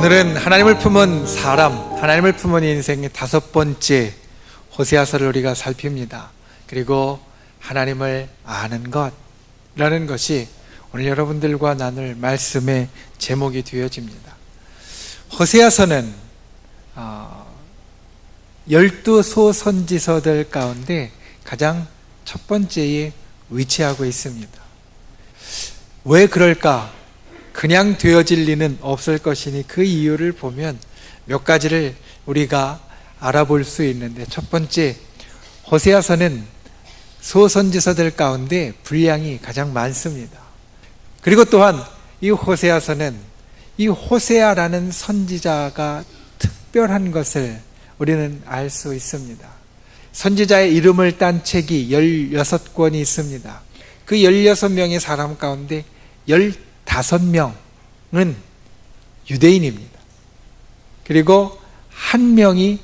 오늘은 하나님을 품은 사람, 하나님을 품은 인생의 5번째 호세아서를 우리가 살핍니다. 그리고 하나님을 아는 것이라는 것이 오늘 여러분들과 나눌 말씀의 제목이 되어집니다. 호세아서는 12소 선지서들 가운데 가장 첫 번째에 위치하고 있습니다. 왜 그럴까? 그냥 되어질 리는 없을 것이니 그 이유를 보면 몇 가지를 우리가 알아볼 수 있는데, 첫 번째, 호세아서는 소선지서들 가운데 분량이 가장 많습니다. 그리고 또한 이 호세아서는 이 호세아라는 선지자가 특별한 것을 우리는 알 수 있습니다. 선지자의 이름을 딴 책이 16권이 있습니다. 그 16명의 사람 가운데 15명은 유대인입니다. 그리고 1명이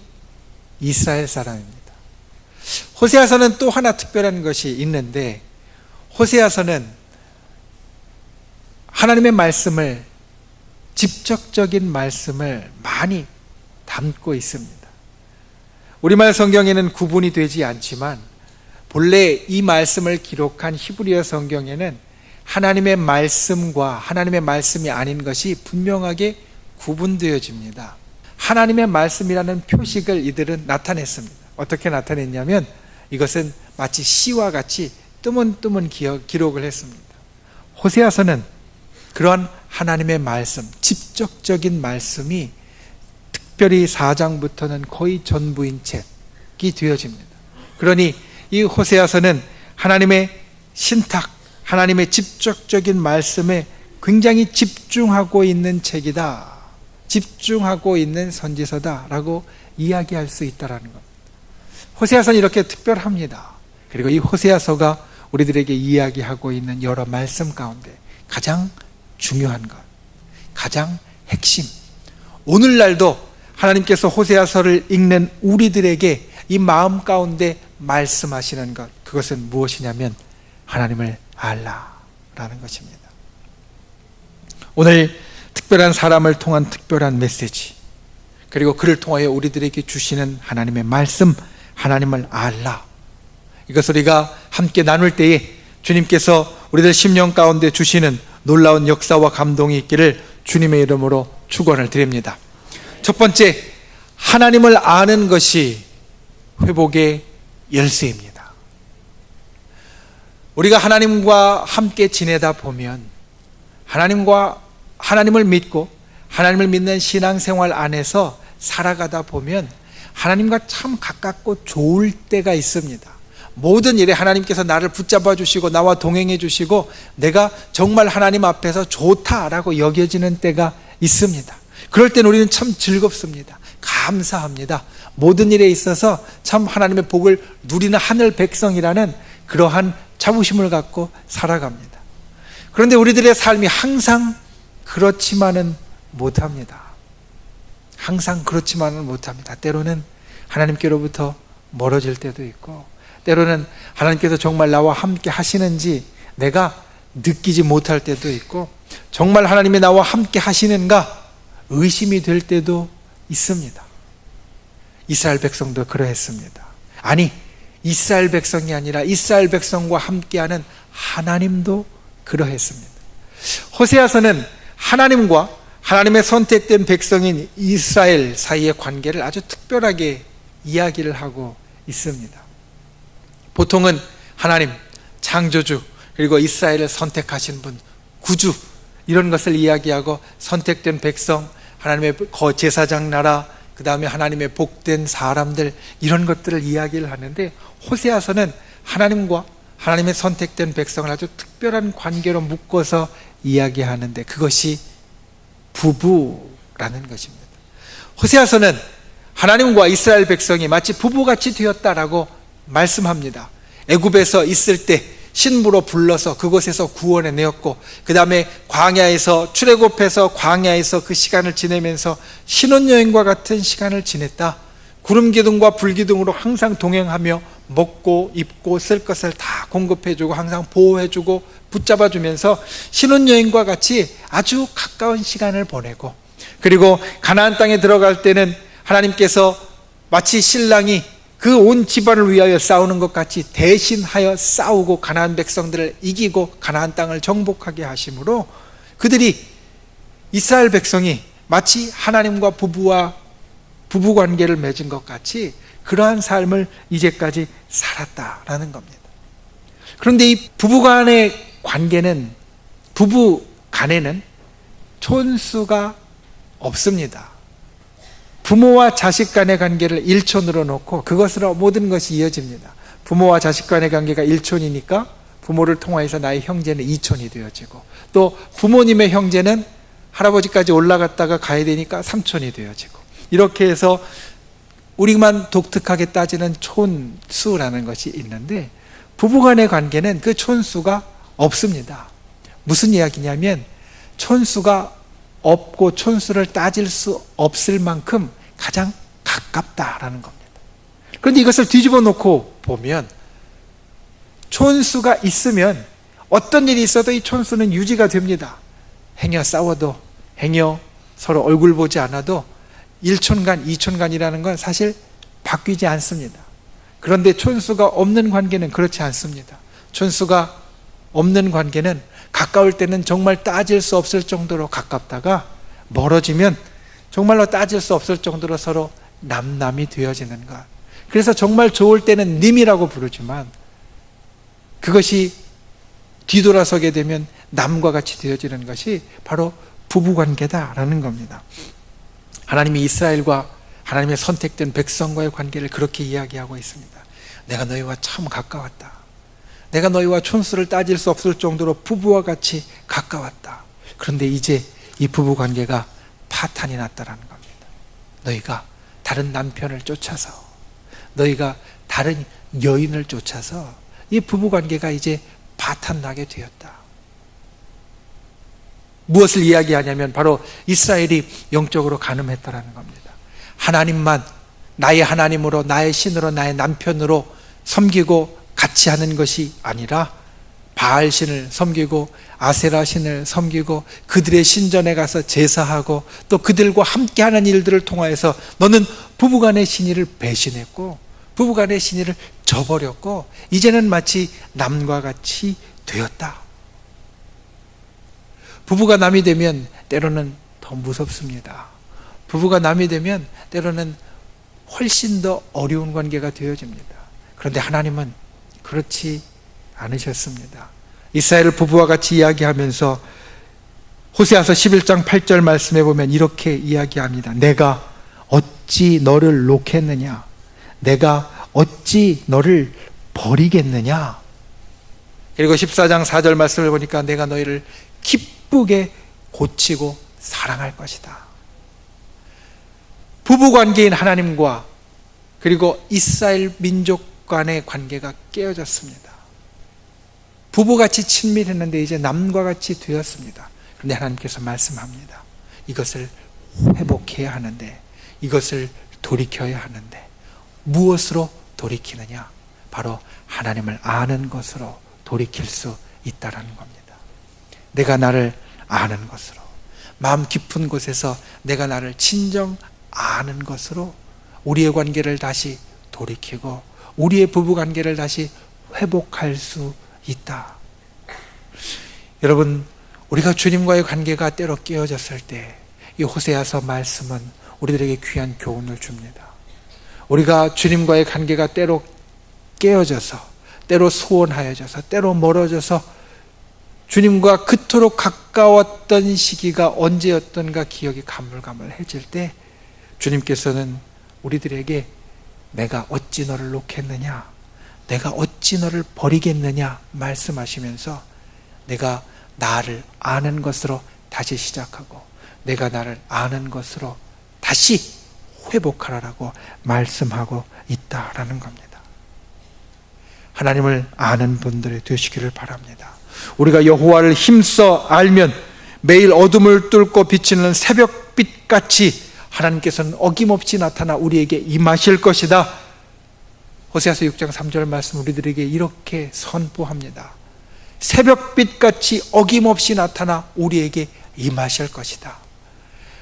이스라엘 사람입니다. 호세아서는 또 하나 특별한 것이 있는데, 호세아서는 하나님의 말씀을, 직접적인 말씀을 많이 담고 있습니다. 우리말 성경에는 구분이 되지 않지만 본래 이 말씀을 기록한 히브리어 성경에는 하나님의 말씀과 하나님의 말씀이 아닌 것이 분명하게 구분되어집니다. 하나님의 말씀이라는 표식을 이들은 나타냈습니다. 어떻게 나타냈냐면 이것은 마치 시와 같이 뜨문뜨문 기록을 했습니다. 호세아서는 그러한 하나님의 말씀, 직접적인 말씀이 특별히 4장부터는 거의 전부인 책이 되어집니다. 그러니 이 호세아서는 하나님의 신탁, 하나님의 직접적인 말씀에 굉장히 집중하고 있는 책이다, 집중하고 있는 선지서다라고 이야기할 수 있다는 겁니다. 호세아서는 이렇게 특별합니다. 그리고 이 호세아서가 우리들에게 이야기하고 있는 여러 말씀 가운데 가장 중요한 것, 가장 핵심, 오늘날도 하나님께서 호세아서를 읽는 우리들에게 이 마음 가운데 말씀하시는 것, 그것은 무엇이냐면 하나님을 알라라는 것입니다. 오늘 특별한 사람을 통한 특별한 메시지, 그리고 그를 통하여 우리들에게 주시는 하나님의 말씀, 하나님을 알라, 이것을 우리가 함께 나눌 때에 주님께서 우리들 심령 가운데 주시는 놀라운 역사와 감동이 있기를 주님의 이름으로 축원을 드립니다. 첫 번째, 하나님을 아는 것이 회복의 열쇠입니다. 우리가 하나님과 함께 지내다 보면, 하나님을 믿고 하나님을 믿는 신앙생활 안에서 살아가다 보면 하나님과 참 가깝고 좋을 때가 있습니다. 모든 일에 하나님께서 나를 붙잡아 주시고 나와 동행해 주시고 내가 정말 하나님 앞에서 좋다라고 여겨지는 때가 있습니다. 그럴 때는 우리는 참 즐겁습니다. 감사합니다. 모든 일에 있어서 참 하나님의 복을 누리는 하늘 백성이라는 그러한 자부심을 갖고 살아갑니다. 그런데 우리들의 삶이 항상 그렇지만은 못합니다. 항상 그렇지만은 못합니다. 때로는 하나님께로부터 멀어질 때도 있고, 때로는 하나님께서 정말 나와 함께 하시는지 내가 느끼지 못할 때도 있고, 정말 하나님이 나와 함께 하시는가 의심이 될 때도 있습니다. 이스라엘 백성도 그러했습니다. 아니, 이스라엘 백성이 아니라 이스라엘 백성과 함께하는 하나님도 그러했습니다. 호세아서는 하나님과 하나님의 선택된 백성인 이스라엘 사이의 관계를 아주 특별하게 이야기를 하고 있습니다. 보통은 하나님, 창조주, 그리고 이스라엘을 선택하신 분, 구주, 이런 것을 이야기하고 선택된 백성, 하나님의 제사장 나라, 그 다음에 하나님의 복된 사람들, 이런 것들을 이야기를 하는데, 호세아서는 하나님과 하나님의 선택된 백성을 아주 특별한 관계로 묶어서 이야기하는데, 그것이 부부라는 것입니다. 호세아서는 하나님과 이스라엘 백성이 마치 부부같이 되었다라고 말씀합니다. 애굽에서 있을 때 신부로 불러서 그곳에서 구원해 내었고, 그 다음에 광야에서, 출애굽해서 광야에서 그 시간을 지내면서 신혼여행과 같은 시간을 지냈다. 구름 기둥과 불 기둥으로 항상 동행하며 먹고 입고 쓸 것을 다 공급해주고 항상 보호해주고 붙잡아주면서 신혼여행과 같이 아주 가까운 시간을 보내고, 그리고 가나안 땅에 들어갈 때는 하나님께서 마치 신랑이 그 온 집안을 위하여 싸우는 것 같이 대신하여 싸우고 가나안 백성들을 이기고 가나안 땅을 정복하게 하심으로 그들이 이스라엘 백성이 마치 하나님과 부부 관계를 맺은 것 같이 그러한 삶을 이제까지 살았다라는 겁니다. 그런데 이 부부 간의 관계는, 부부 간에는 촌수가 없습니다. 부모와 자식 간의 관계를 일촌으로 놓고 그것으로 모든 것이 이어집니다. 부모와 자식 간의 관계가 일촌이니까 부모를 통하여서 나의 형제는 이촌이 되어지고, 또 부모님의 형제는 할아버지까지 올라갔다가 가야 되니까 삼촌이 되어지고, 이렇게 해서 우리만 독특하게 따지는 촌수라는 것이 있는데 부부간의 관계는 그 촌수가 없습니다. 무슨 이야기냐면 촌수가 없고 촌수를 따질 수 없을 만큼 가장 가깝다라는 겁니다. 그런데 이것을 뒤집어 놓고 보면 촌수가 있으면 어떤 일이 있어도 이 촌수는 유지가 됩니다. 행여 싸워도, 행여 서로 얼굴 보지 않아도 1촌간, 2촌간이라는 건 사실 바뀌지 않습니다. 그런데 촌수가 없는 관계는 그렇지 않습니다. 촌수가 없는 관계는 가까울 때는 정말 따질 수 없을 정도로 가깝다가 멀어지면 정말로 따질 수 없을 정도로 서로 남남이 되어지는 것. 그래서 정말 좋을 때는 님이라고 부르지만 그것이 뒤돌아서게 되면 남과 같이 되어지는 것이 바로 부부관계다라는 겁니다. 하나님이 이스라엘과 하나님의 선택된 백성과의 관계를 그렇게 이야기하고 있습니다. 내가 너희와 참 가까웠다. 내가 너희와 촌수를 따질 수 없을 정도로 부부와 같이 가까웠다. 그런데 이제 이 부부관계가 파탄이 났다라는 겁니다. 너희가 다른 남편을 쫓아서, 너희가 다른 여인을 쫓아서 이 부부관계가 이제 파탄나게 되었다. 무엇을 이야기하냐면 바로 이스라엘이 영적으로 간음했다라는 겁니다. 하나님만 나의 하나님으로, 나의 신으로, 나의 남편으로 섬기고 같이 하는 것이 아니라 바알 신을 섬기고 아세라 신을 섬기고 그들의 신전에 가서 제사하고 또 그들과 함께하는 일들을 통하여서 너는 부부간의 신의를 배신했고 부부간의 신의를 저버렸고 이제는 마치 남과 같이 되었다. 부부가 남이 되면 때로는 더 무섭습니다. 부부가 남이 되면 때로는 훨씬 더 어려운 관계가 되어집니다. 그런데 하나님은 그렇지 않으셨습니다. 이스라엘 부부와 같이 이야기하면서 호세아서 11장 8절 말씀에 보면 이렇게 이야기합니다. 내가 어찌 너를 놓겠느냐? 내가 어찌 너를 버리겠느냐? 그리고 14장 4절 말씀을 보니까 내가 너희를 기쁘게 고치고 사랑할 것이다. 부부관계인 하나님과 그리고 이스라엘 민족 간의 관계가 깨어졌습니다. 부부같이 친밀했는데 이제 남과 같이 되었습니다. 그런데 하나님께서 말씀합니다. 이것을 회복해야 하는데, 이것을 돌이켜야 하는데 무엇으로 돌이키느냐? 바로 하나님을 아는 것으로 돌이킬 수 있다는 겁니다. 내가 나를 아는 것으로, 마음 깊은 곳에서 내가 나를 진정 아는 것으로 우리의 관계를 다시 돌이키고 우리의 부부관계를 다시 회복할 수 있다. 여러분, 우리가 주님과의 관계가 때로 깨어졌을 때 이 호세아서 말씀은 우리들에게 귀한 교훈을 줍니다. 우리가 주님과의 관계가 때로 깨어져서, 때로 소원하여져서, 때로 멀어져서 주님과 그토록 가까웠던 시기가 언제였던가 기억이 가물가물해질 때 주님께서는 우리들에게 내가 어찌 너를 놓겠느냐, 내가 어찌 너를 버리겠느냐 말씀하시면서 내가 나를 아는 것으로 다시 시작하고 내가 나를 아는 것으로 다시 회복하라고 말씀하고 있다라는 겁니다. 하나님을 아는 분들이 되시기를 바랍니다. 우리가 여호와를 힘써 알면 매일 어둠을 뚫고 비치는 새벽빛같이 하나님께서는 어김없이 나타나 우리에게 임하실 것이다. 호세아서 6장 3절 말씀 우리들에게 이렇게 선포합니다. 새벽빛같이 어김없이 나타나 우리에게 임하실 것이다.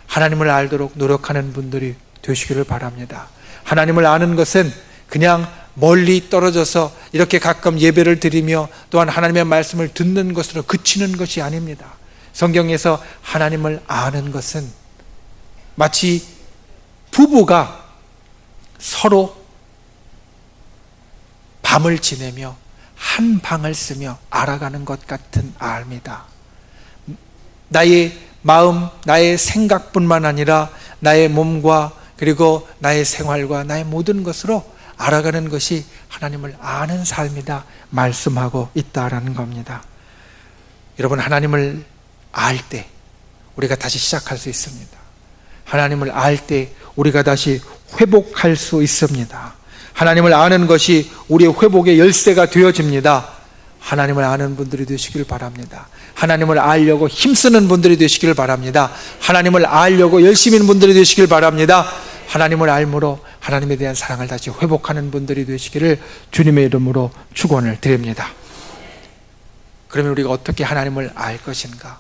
하나님을 알도록 노력하는 분들이 되시기를 바랍니다. 하나님을 아는 것은 그냥 멀리 떨어져서 이렇게 가끔 예배를 드리며 또한 하나님의 말씀을 듣는 것으로 그치는 것이 아닙니다. 성경에서 하나님을 아는 것은 마치 부부가 서로 밤을 지내며 한 방을 쓰며 알아가는 것 같은 알입니다. 나의 마음, 나의 생각뿐만 아니라 나의 몸과 그리고 나의 생활과 나의 모든 것으로 알아가는 것이 하나님을 아는 삶이다 말씀하고 있다라는 겁니다. 여러분, 하나님을 알 때 우리가 다시 시작할 수 있습니다. 하나님을 알 때 우리가 다시 회복할 수 있습니다. 하나님을 아는 것이 우리의 회복의 열쇠가 되어집니다. 하나님을 아는 분들이 되시길 바랍니다. 하나님을 알려고 힘쓰는 분들이 되시길 바랍니다. 하나님을 알려고 열심히 있는 분들이 되시길 바랍니다. 하나님을 알므로 하나님에 대한 사랑을 다시 회복하는 분들이 되시기를 주님의 이름으로 축원을 드립니다. 그러면 우리가 어떻게 하나님을 알 것인가?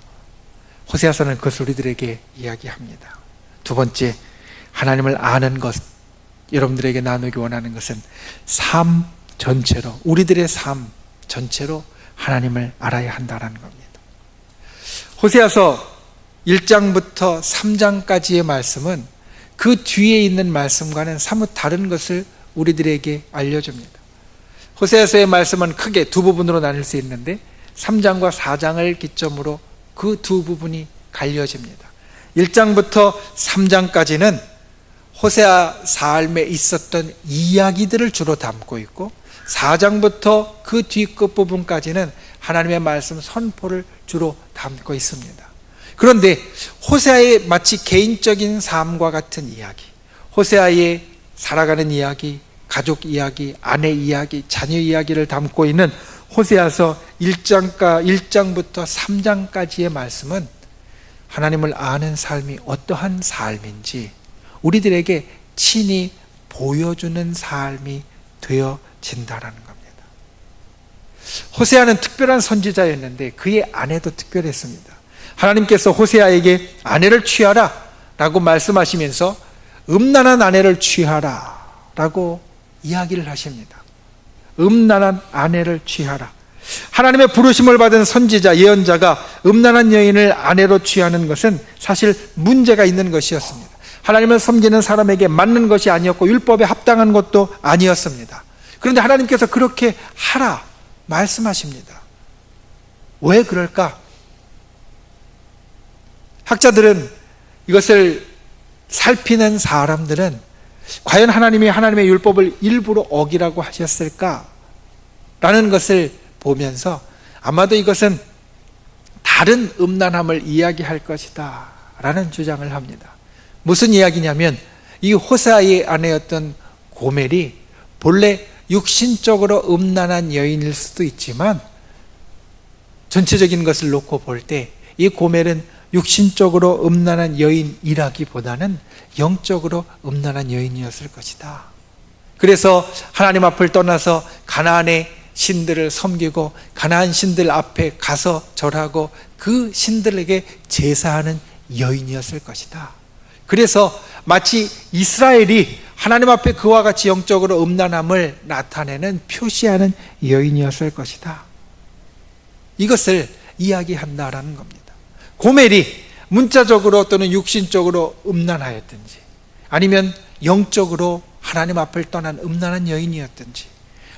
호세아서는 그것을 우리들에게 이야기합니다. 두 번째, 하나님을 아는 것, 여러분들에게 나누기 원하는 것은 삶 전체로, 우리들의 삶 전체로 하나님을 알아야 한다는 겁니다. 호세아서 1장부터 3장까지의 말씀은 그 뒤에 있는 말씀과는 사뭇 다른 것을 우리들에게 알려줍니다. 호세아서의 말씀은 크게 두 부분으로 나눌 수 있는데 3장과 4장을 기점으로 그 두 부분이 갈려집니다. 1장부터 3장까지는 호세아 삶에 있었던 이야기들을 주로 담고 있고 4장부터 그 뒤 끝부분까지는 하나님의 말씀 선포를 주로 담고 있습니다. 그런데 호세아의 마치 개인적인 삶과 같은 이야기, 호세아의 살아가는 이야기, 가족 이야기, 아내 이야기, 자녀 이야기를 담고 있는 호세아서 1장부터 3장까지의 말씀은 하나님을 아는 삶이 어떠한 삶인지 우리들에게 친히 보여주는 삶이 되어진다는 겁니다. 호세아는 특별한 선지자였는데 그의 아내도 특별했습니다. 하나님께서 호세아에게 아내를 취하라 라고 말씀하시면서 음란한 아내를 취하라 라고 이야기를 하십니다. 음란한 아내를 취하라. 하나님의 부르심을 받은 선지자, 예언자가 음란한 여인을 아내로 취하는 것은 사실 문제가 있는 것이었습니다. 하나님을 섬기는 사람에게 맞는 것이 아니었고 율법에 합당한 것도 아니었습니다. 그런데 하나님께서 그렇게 하라 말씀하십니다. 왜 그럴까? 학자들은 이것을 살피는 사람들은 과연 하나님이 하나님의 율법을 일부러 어기라고 하셨을까? 라는 것을 보면서 아마도 이것은 다른 음란함을 이야기할 것이다 라는 주장을 합니다. 무슨 이야기냐면 이 호세아의 아내였던 고멜이 본래 육신적으로 음란한 여인일 수도 있지만 전체적인 것을 놓고 볼 때 이 고멜은 육신적으로 음란한 여인이라기보다는 영적으로 음란한 여인이었을 것이다. 그래서 하나님 앞을 떠나서 가나안의 신들을 섬기고 가나안 신들 앞에 가서 절하고 그 신들에게 제사하는 여인이었을 것이다. 그래서 마치 이스라엘이 하나님 앞에 그와 같이 영적으로 음란함을 나타내는 표시하는 여인이었을 것이다. 이것을 이야기한다라는 겁니다. 고멜이 문자적으로 또는 육신적으로 음란하였든지 아니면 영적으로 하나님 앞을 떠난 음란한 여인이었든지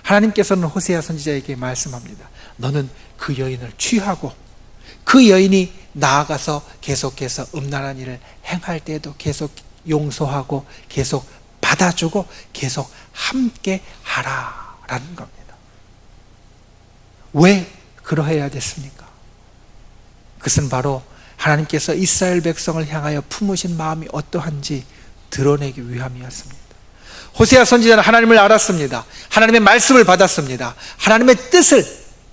하나님께서는 호세아 선지자에게 말씀합니다. 너는 그 여인을 취하고 그 여인이 나아가서 계속해서 음란한 일을 행할 때에도 계속 용서하고 계속 받아주고 계속 함께 하라라는 겁니다. 왜 그러해야 됐습니까? 그것은 바로 하나님께서 이스라엘 백성을 향하여 품으신 마음이 어떠한지 드러내기 위함이었습니다. 호세아 선지자는 하나님을 알았습니다. 하나님의 말씀을 받았습니다. 하나님의 뜻을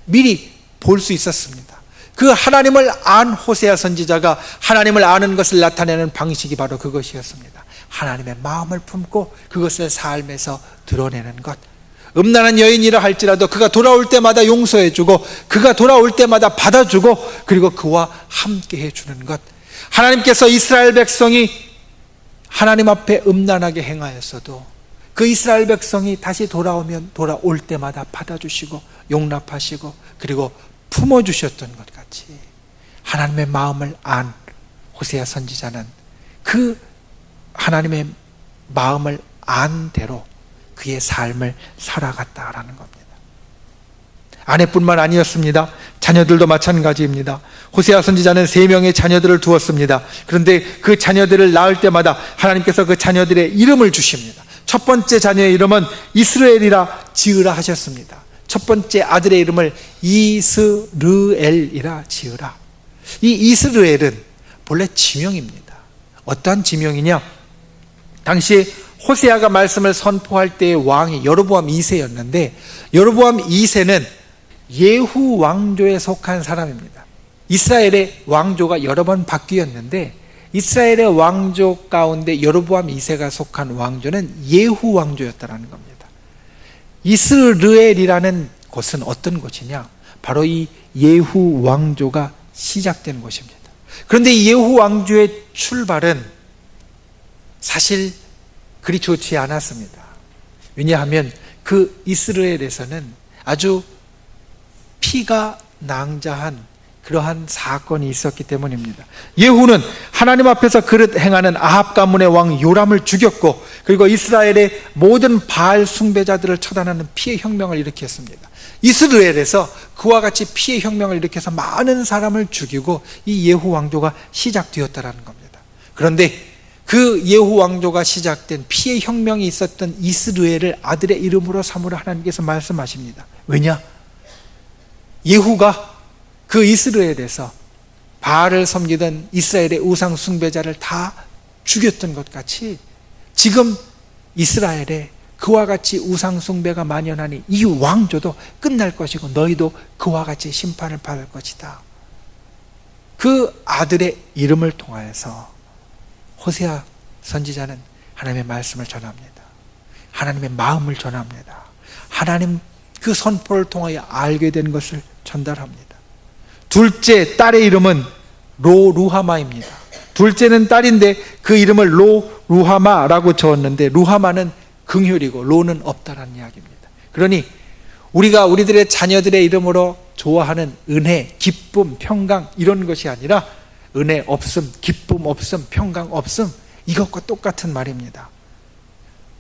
미리 볼 수 있었습니다. 그 하나님을 안 호세아 선지자가 하나님을 아는 것을 나타내는 방식이 바로 그것이었습니다. 하나님의 마음을 품고 그것을 삶에서 드러내는 것. 음란한 여인이라 할지라도 그가 돌아올 때마다 용서해주고 그가 돌아올 때마다 받아주고 그리고 그와 함께 해주는 것. 하나님께서 이스라엘 백성이 하나님 앞에 음란하게 행하였어도 그 이스라엘 백성이 다시 돌아올 때마다 받아주시고 용납하시고 그리고 품어주셨던 것 같이 하나님의 마음을 안 호세아 선지자는 그 하나님의 마음을 안 대로 그의 삶을 살아갔다라는 겁니다. 아내뿐만 아니었습니다. 자녀들도 마찬가지입니다. 호세아 선지자는 3명의 자녀들을 두었습니다. 그런데 그 자녀들을 낳을 때마다 하나님께서 그 자녀들의 이름을 주십니다. 첫 번째 자녀의 이름은 이스라엘이라 지으라 하셨습니다. 첫 번째 아들의 이름을 이스르엘이라 지으라. 이 이스라엘은 본래 지명입니다. 어떠한 지명이냐? 당시 호세아가 말씀을 선포할 때의 왕이 여로보암 2세였는데 여로보암 2세는 예후 왕조에 속한 사람입니다. 이스라엘의 왕조가 여러 번 바뀌었는데 이스라엘의 왕조 가운데 여로보암 2세가 속한 왕조는 예후 왕조였다는 겁니다. 이스르엘이라는 곳은 어떤 곳이냐? 바로 이 예후 왕조가 시작된 곳입니다. 그런데 이 예후 왕조의 출발은 사실 그리 좋지 않았습니다. 왜냐하면 그 이스라엘에서는 아주 피가 낭자한 그러한 사건이 있었기 때문입니다. 예후는 하나님 앞에서 그릇 행하는 아합 가문의 왕 요람을 죽였고 그리고 이스라엘의 모든 바알 숭배자들을 처단하는 피해 혁명을 일으켰습니다. 이스라엘에서 그와 같이 피해 혁명을 일으켜서 많은 사람을 죽이고 이 예후 왕조가 시작되었다는 겁니다. 그런데 그 예후 왕조가 시작된 피해 혁명이 있었던 이스라엘을 아들의 이름으로 삼으라 하나님께서 말씀하십니다. 왜냐? 예후가 그 이스라엘에서 바알을 섬기던 이스라엘의 우상 숭배자를 다 죽였던 것 같이 지금 이스라엘에 그와 같이 우상 숭배가 만연하니 이 왕조도 끝날 것이고 너희도 그와 같이 심판을 받을 것이다. 그 아들의 이름을 통하여서 호세아 선지자는 하나님의 말씀을 전합니다. 하나님의 마음을 전합니다. 하나님 그 선포를 통하여 알게 된 것을 전달합니다. 둘째 딸의 이름은 로루하마입니다. 둘째는 딸인데 그 이름을 로루하마라고 지었는데 루하마는 긍휼이고 로는 없다라는 이야기입니다. 그러니 우리가 우리들의 자녀들의 이름으로 좋아하는 은혜, 기쁨, 평강 이런 것이 아니라 은혜 없음, 기쁨 없음, 평강 없음 이것과 똑같은 말입니다.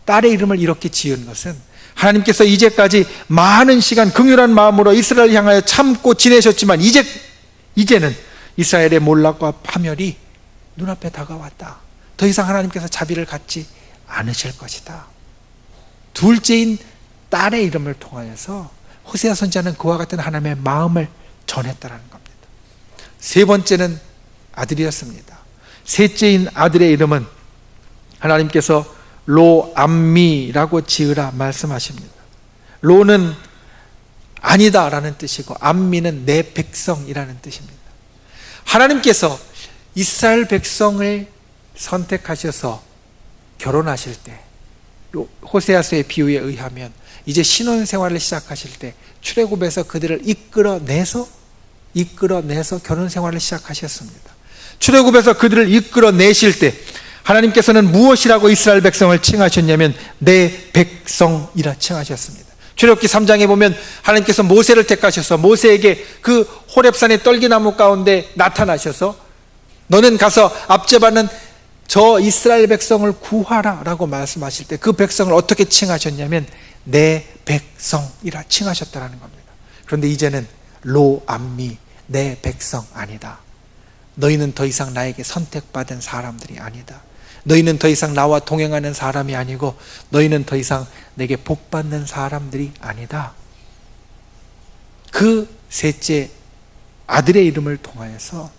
딸의 이름을 이렇게 지은 것은 하나님께서 이제까지 많은 시간 긍휼한 마음으로 이스라엘을 향하여 참고 지내셨지만 이제는 이스라엘의 몰락과 파멸이 눈앞에 다가왔다. 더 이상 하나님께서 자비를 갖지 않으실 것이다. 둘째인 딸의 이름을 통하여서 호세아 선지자는 그와 같은 하나님의 마음을 전했다는 겁니다. 세 번째는 아들이었습니다. 셋째인 아들의 이름은 하나님께서 로암미라고 지으라 말씀하십니다. 로는 아니다라는 뜻이고 암미는 내 백성이라는 뜻입니다. 하나님께서 이스라엘 백성을 선택하셔서 결혼하실 때 호세아서의 비유에 의하면 이제 신혼생활을 시작하실 때 출애굽에서 그들을 이끌어내서 결혼생활을 시작하셨습니다. 출애굽에서 그들을 이끌어내실 때 하나님께서는 무엇이라고 이스라엘 백성을 칭하셨냐면 내 백성이라 칭하셨습니다. 출애굽기 3장에 보면 하나님께서 모세를 택하셔서 모세에게 그 호렙산의 떨기나무 가운데 나타나셔서 너는 가서 압제받는 저 이스라엘 백성을 구하라 라고 말씀하실 때 그 백성을 어떻게 칭하셨냐면 내 백성이라 칭하셨다는 겁니다. 그런데 이제는 로암미 내 백성 아니다. 너희는 더 이상 나에게 선택받은 사람들이 아니다. 너희는 더 이상 나와 동행하는 사람이 아니고 너희는 더 이상 내게 복받는 사람들이 아니다. 그 셋째 아들의 이름을 통하여서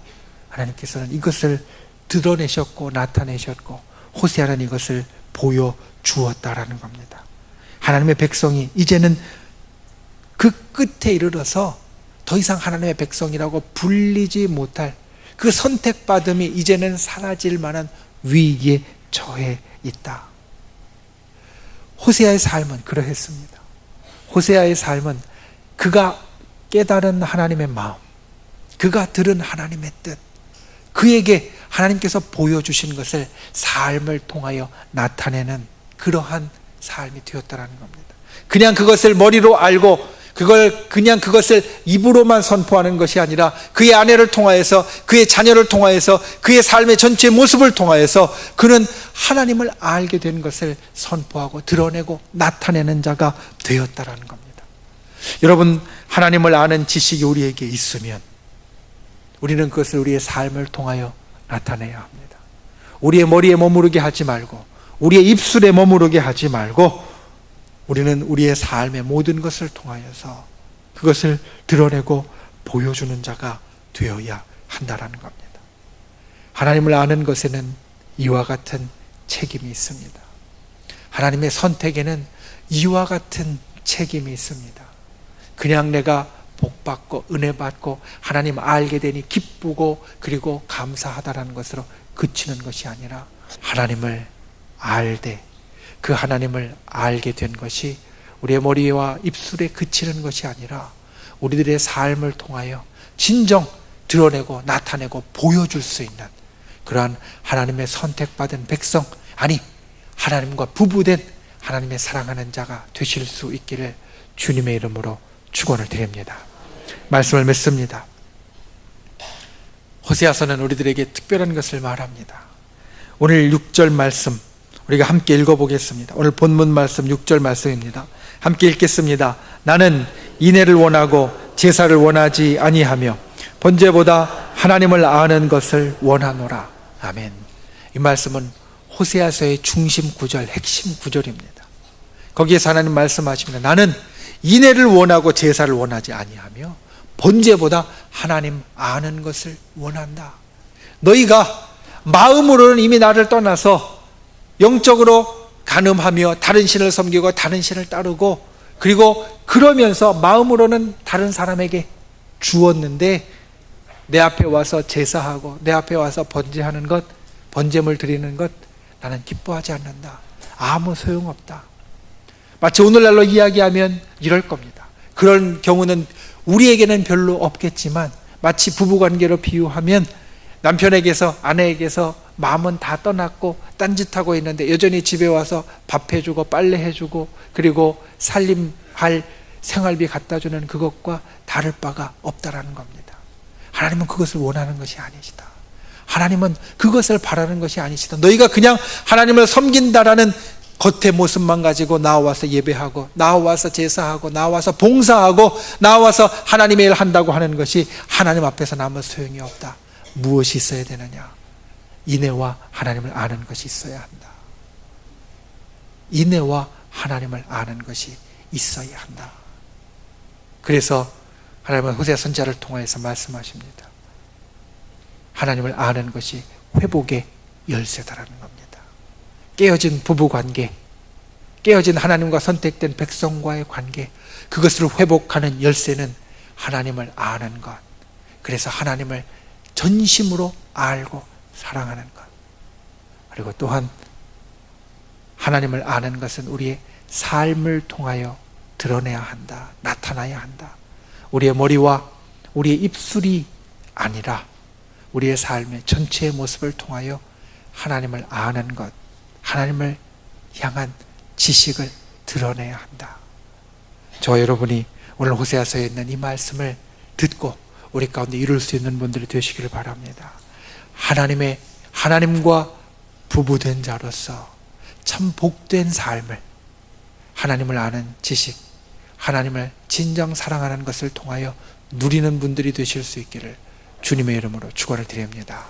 하나님께서는 이것을 드러내셨고 나타내셨고 호세아는 이것을 보여주었다라는 겁니다. 하나님의 백성이 이제는 그 끝에 이르러서 더 이상 하나님의 백성이라고 불리지 못할 그 선택받음이 이제는 사라질 만한 위기에 처해 있다. 호세아의 삶은 그러했습니다. 호세아의 삶은 그가 깨달은 하나님의 마음, 그가 들은 하나님의 뜻, 그에게 하나님께서 보여주신 것을 삶을 통하여 나타내는 그러한 삶이 되었다라는 겁니다. 그냥 그것을 머리로 알고 그냥 그것을 입으로만 선포하는 것이 아니라 그의 아내를 통하여서, 그의 자녀를 통하여서, 그의 삶의 전체 모습을 통하여서 그는 하나님을 알게 된 것을 선포하고 드러내고 나타내는 자가 되었다라는 겁니다. 여러분, 하나님을 아는 지식이 우리에게 있으면 우리는 그것을 우리의 삶을 통하여 나타내야 합니다. 우리의 머리에 머무르게 하지 말고, 우리의 입술에 머무르게 하지 말고, 우리는 우리의 삶의 모든 것을 통하여서 그것을 드러내고 보여주는 자가 되어야 한다라는 겁니다. 하나님을 아는 것에는 이와 같은 책임이 있습니다. 하나님의 선택에는 이와 같은 책임이 있습니다. 그냥 내가 복받고 은혜받고 하나님 알게 되니 기쁘고 그리고 감사하다라는 것으로 그치는 것이 아니라, 하나님을 알되 그 하나님을 알게 된 것이 우리의 머리와 입술에 그치는 것이 아니라 우리들의 삶을 통하여 진정 드러내고 나타내고 보여줄 수 있는 그러한 하나님의 선택받은 백성, 아니 하나님과 부부된 하나님의 사랑하는 자가 되실 수 있기를 주님의 이름으로 축원을 드립니다. 말씀을 맺습니다. 호세아서는 우리들에게 특별한 것을 말합니다. 오늘 6절 말씀 우리가 함께 읽어보겠습니다. 오늘 본문 말씀 6절 말씀입니다. 함께 읽겠습니다. 나는 인애를 원하고 제사를 원하지 아니하며 번제보다 하나님을 아는 것을 원하노라. 아멘. 이 말씀은 호세아서의 중심 구절, 핵심 구절입니다. 거기에서 하나님 말씀하십니다. 나는 인애를 원하고 제사를 원하지 아니하며 번제보다 하나님 아는 것을 원한다. 너희가 마음으로는 이미 나를 떠나서 영적으로 간음하며 다른 신을 섬기고 다른 신을 따르고, 그리고 그러면서 마음으로는 다른 사람에게 주었는데 내 앞에 와서 제사하고 내 앞에 와서 번제하는 것, 번제물 드리는 것 나는 기뻐하지 않는다. 아무 소용없다. 마치 오늘날로 이야기하면 이럴 겁니다. 그런 경우는 우리에게는 별로 없겠지만 마치 부부관계로 비유하면 남편에게서 아내에게서 마음은 다 떠났고 딴짓하고 있는데 여전히 집에 와서 밥 해주고 빨래 해주고 그리고 살림할 생활비 갖다 주는 그것과 다를 바가 없다라는 겁니다. 하나님은 그것을 원하는 것이 아니시다. 하나님은 그것을 바라는 것이 아니시다. 너희가 그냥 하나님을 섬긴다라는 겉의 모습만 가지고 나와서 예배하고 나와서 제사하고 나와서 봉사하고 나와서 하나님의 일을 한다고 하는 것이 하나님 앞에서는 아무 소용이 없다. 무엇이 있어야 되느냐? 인애와 하나님을 아는 것이 있어야 한다. 인애와 하나님을 아는 것이 있어야 한다. 그래서 하나님은 호세아 선지자를 통해서 말씀하십니다. 하나님을 아는 것이 회복의 열쇠다라는 겁니다. 깨어진 부부관계, 깨어진 하나님과 선택된 백성과의 관계, 그것을 회복하는 열쇠는 하나님을 아는 것. 그래서 하나님을 전심으로 알고 사랑하는 것. 그리고 또한 하나님을 아는 것은 우리의 삶을 통하여 드러내야 한다. 나타나야 한다. 우리의 머리와 우리의 입술이 아니라 우리의 삶의 전체의 모습을 통하여 하나님을 아는 것, 하나님을 향한 지식을 드러내야 한다. 저와 여러분이 오늘 호세아서에 있는 이 말씀을 듣고 우리 가운데 이룰 수 있는 분들이 되시기를 바랍니다. 하나님과 부부된 자로서 참 복된 삶을, 하나님을 아는 지식, 하나님을 진정 사랑하는 것을 통하여 누리는 분들이 되실 수 있기를 주님의 이름으로 축원을 드립니다.